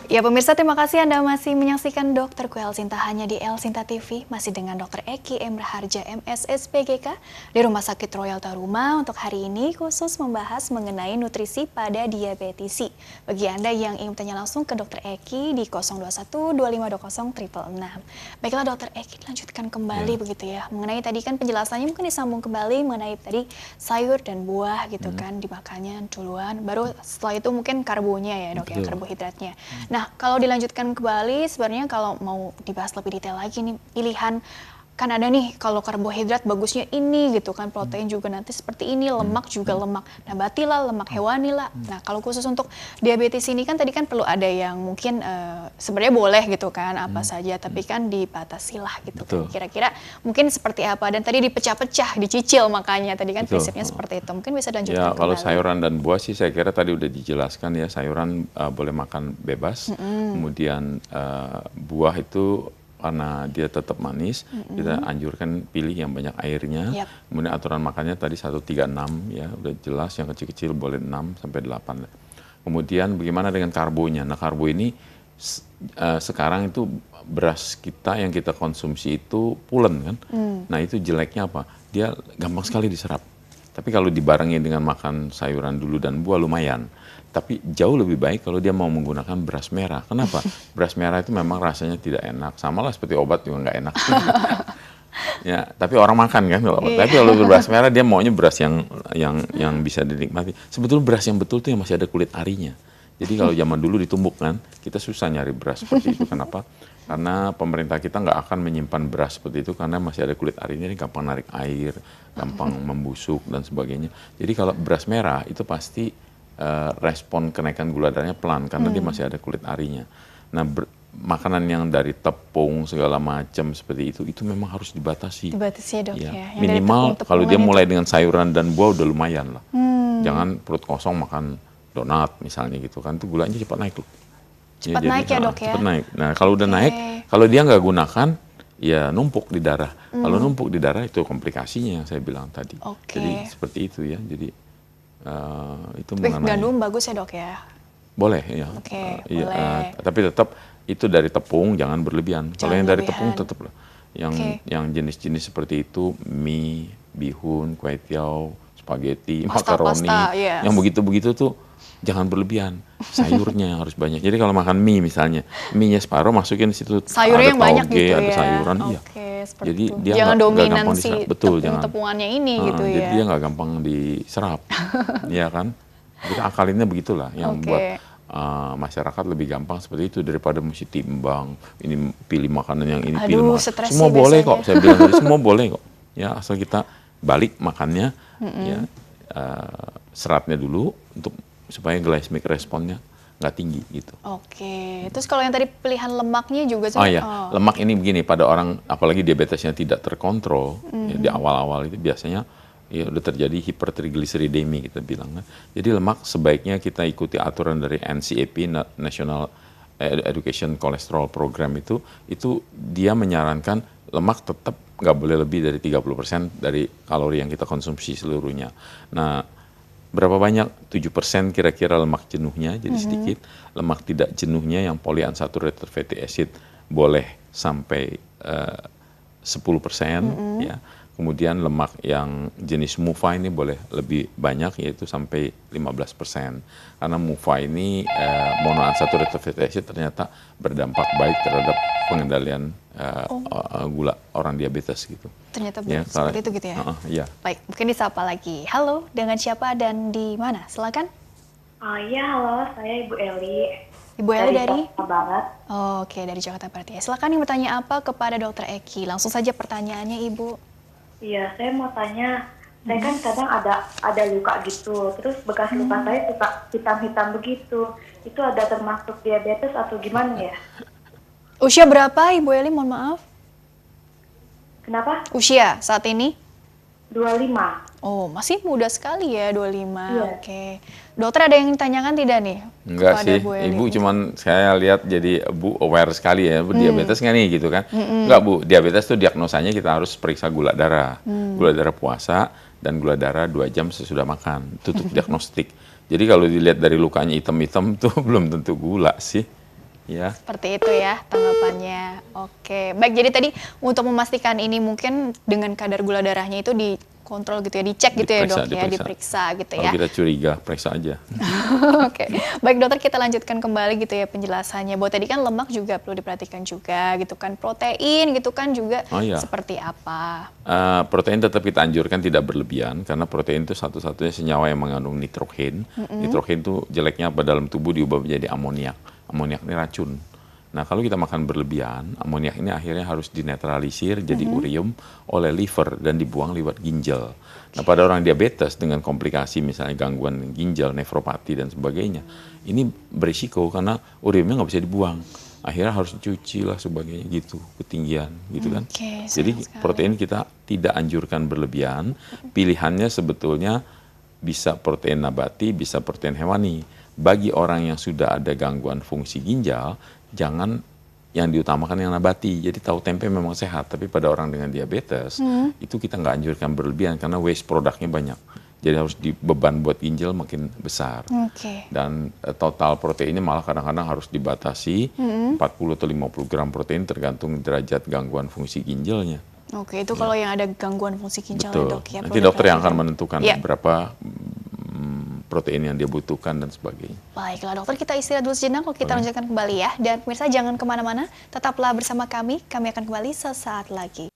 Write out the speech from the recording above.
Ya pemirsa, terima kasih Anda masih menyaksikan Dokterku Elsinta hanya di Elsinta TV. Masih dengan Dr. Eki M. Raharja MS SPGK di Rumah Sakit Royal Taruma untuk hari ini khusus membahas mengenai nutrisi pada diabetisi. Bagi Anda yang ingin bertanya langsung ke Dr. Eki di 021 2520 666. Baiklah Dr. Eki, lanjutkan kembali begitu ya. Mengenai tadi kan penjelasannya mungkin disambung kembali mengenai tadi sayur dan buah gitu kan dimakannya duluan. Baru setelah itu mungkin karbonya ya dok ya, karbohidratnya. Nah, kalau dilanjutkan kembali, sebenarnya kalau mau dibahas lebih detail lagi nih, pilihan kan ada nih kalau karbohidrat bagusnya ini gitu kan, protein juga nanti seperti ini, lemak juga lemak nabati lah, lemak hewani lah. Nah, kalau khusus untuk diabetes ini kan tadi kan perlu ada yang mungkin sebenarnya boleh gitu kan, apa saja, tapi kan dibatasi lah gitu kan. Kira-kira mungkin seperti apa, dan tadi dipecah-pecah, dicicil makanya tadi kan prinsipnya seperti itu. Mungkin bisa lanjutkan kembali. Kalau sayuran dan buah sih saya kira tadi udah dijelaskan ya, sayuran boleh makan bebas, kemudian buah itu karena dia tetap manis, kita anjurkan pilih yang banyak airnya. Kemudian aturan makannya tadi 136 ya, udah jelas, yang kecil-kecil boleh 6 sampai 8. Kemudian bagaimana dengan karbonya? Nah, karbo ini sekarang itu beras kita yang kita konsumsi itu pulen kan. Nah, itu jeleknya apa? Dia gampang sekali diserap. Tapi kalau dibarengi dengan makan sayuran dulu dan buah lumayan. Tapi jauh lebih baik kalau dia mau menggunakan beras merah. Kenapa? Beras merah itu memang rasanya tidak enak. Sama lah seperti obat juga nggak enak. Ya, tapi orang makan kan kalau obat. Tapi kalau beras merah dia maunya beras yang bisa dinikmati. Sebetulnya beras yang betul tuh yang masih ada kulit arinya. Jadi kalau zaman dulu ditumbuk kan, kita susah nyari beras seperti itu. Kenapa? Karena pemerintah kita nggak akan menyimpan beras seperti itu karena masih ada kulit arinya, ini gampang narik air, gampang membusuk dan sebagainya. Jadi kalau beras merah itu pasti respon kenaikan gula darahnya pelan karena dia masih ada kulit arinya. Nah, makanan yang dari tepung segala macam seperti itu memang harus dibatasi. Dibatasi ya dok ya. Minimal kalau dia mulai dengan sayuran dan buah udah lumayan lah. Jangan perut kosong makan donat misalnya gitu kan, itu gulanya cepat naik loh. Cepat naik ya dok ya. Cepat naik. Nah kalau udah naik, kalau dia nggak gunakan, ya numpuk di darah. Kalau numpuk di darah itu komplikasinya yang saya bilang tadi. Jadi seperti itu ya. Jadi itu mengenai gandum bagus ya dok ya. Boleh ya. Boleh. Tapi tetap itu dari tepung jangan berlebihan. Kalau yang dari tepung tetap lah. Yang jenis-jenis seperti itu mie, bihun, kue tiaw, spaghetti, makaroni, yang begitu-begitu tuh jangan berlebihan. Sayurnya harus banyak. Jadi kalau makan mie misalnya, mie-nya separuh masukin situ sayurnya yang banyak gitu ada ya. sayuran, jadi itu. Dia jangan gampang dominasi tepungannya ini gitu ya. Jadi dia nggak gampang diserap, ya kan? Jadi akalinnya begitulah yang buat masyarakat lebih gampang seperti itu daripada mesti timbang. Ini pilih makanan yang ini, pilih makanan. Semua boleh kok, saya bilang tadi semua boleh kok. Ya asal kita balik makannya, ya seratnya dulu untuk supaya glycemic responnya nggak tinggi gitu. Terus kalau yang tadi pilihan lemaknya juga lemak ini begini, pada orang apalagi diabetesnya tidak terkontrol ya, di awal-awal itu biasanya ya udah terjadi hipertrigliseridemi kita bilang kan. Jadi lemak sebaiknya kita ikuti aturan dari NCAP, National Education Cholesterol Program, itu dia menyarankan lemak tetap nggak boleh lebih dari 30% dari kalori yang kita konsumsi seluruhnya. Nah, berapa banyak? 7% kira-kira lemak jenuhnya, jadi sedikit. Lemak tidak jenuhnya yang polyunsaturated fatty acid boleh sampai 10%, ya. Kemudian lemak yang jenis MUFA ini boleh lebih banyak, yaitu sampai 15%. Karena MUFA ini monounsaturated fatty acid ternyata berdampak baik terhadap pengendalian gula orang diabetes gitu. Ternyata seperti itu gitu ya. Baik, mungkin disapa lagi. Halo, dengan siapa dan di mana? Silakan. Iya, halo, saya Ibu Eli. Ibu Eli dari Jakarta Barat. Dari Jakarta Barat ya. Silakan yang bertanya apa kepada Dr. Eki. Langsung saja pertanyaannya Ibu. Iya, saya mau tanya, saya kan kadang ada luka gitu, terus bekas luka saya suka hitam-hitam begitu. Itu ada termasuk diabetes atau gimana ya? Usia berapa Ibu Eli, mohon maaf? Kenapa? Usia saat ini? 25. Oh, masih muda sekali ya, 25. Iya. Dokter ada yang ditanyakan tidak nih? Enggak sih, Ibu cuman saya lihat jadi Bu aware sekali ya, Bu diabetes nggak nih gitu kan? Enggak Bu, diabetes tuh diagnosanya kita harus periksa gula darah. Gula darah puasa dan gula darah 2 jam sesudah makan, tutup diagnostik. Jadi kalau dilihat dari lukanya hitam-hitam tuh belum tentu gula sih. Ya. Seperti itu ya tanggapannya. Oke, baik, jadi tadi untuk memastikan ini mungkin dengan kadar gula darahnya itu dikontrol gitu ya, dicek gitu ya dok ya, diperiksa gitu ya. Kalau kita curiga, periksa aja. Oke, baik dokter, kita lanjutkan kembali gitu ya penjelasannya. Bahwa tadi kan lemak juga perlu diperhatikan juga gitu kan, protein gitu kan juga seperti apa? Protein tetap kita anjurkan tidak berlebihan, karena protein itu satu-satunya senyawa yang mengandung nitrogen. Nitrogen itu jeleknya apa dalam tubuh diubah menjadi amoniak. Amoniak ini racun. Nah, kalau kita makan berlebihan, amoniak ini akhirnya harus dinetralisir jadi urium oleh liver dan dibuang lewat ginjal. Nah, pada orang diabetes dengan komplikasi misalnya gangguan ginjal, nefropati dan sebagainya, ini berisiko karena uriumnya nggak bisa dibuang. Akhirnya harus dicuci lah sebagainya gitu, ketinggian gitu kan. Jadi protein kita tidak anjurkan berlebihan. Pilihannya sebetulnya bisa protein nabati, bisa protein hewani. Bagi orang yang sudah ada gangguan fungsi ginjal, jangan yang diutamakan yang nabati. Jadi tahu tempe memang sehat, tapi pada orang dengan diabetes itu kita nggak anjurkan berlebihan karena waste produknya banyak. Jadi harus beban buat ginjal makin besar. Dan total proteinnya malah kadang-kadang harus dibatasi 40 atau 50 gram protein tergantung derajat gangguan fungsi ginjalnya. Oke, itu kalau yang ada gangguan fungsi ginjal ya dok ya. Nanti dokter yang akan menentukan berapa protein yang dia butuhkan dan sebagainya. Baiklah dokter, kita istirahat dulu sejenak, kalau kita lanjutkan kembali ya. Dan pemirsa jangan kemana-mana, tetaplah bersama kami akan kembali sesaat lagi.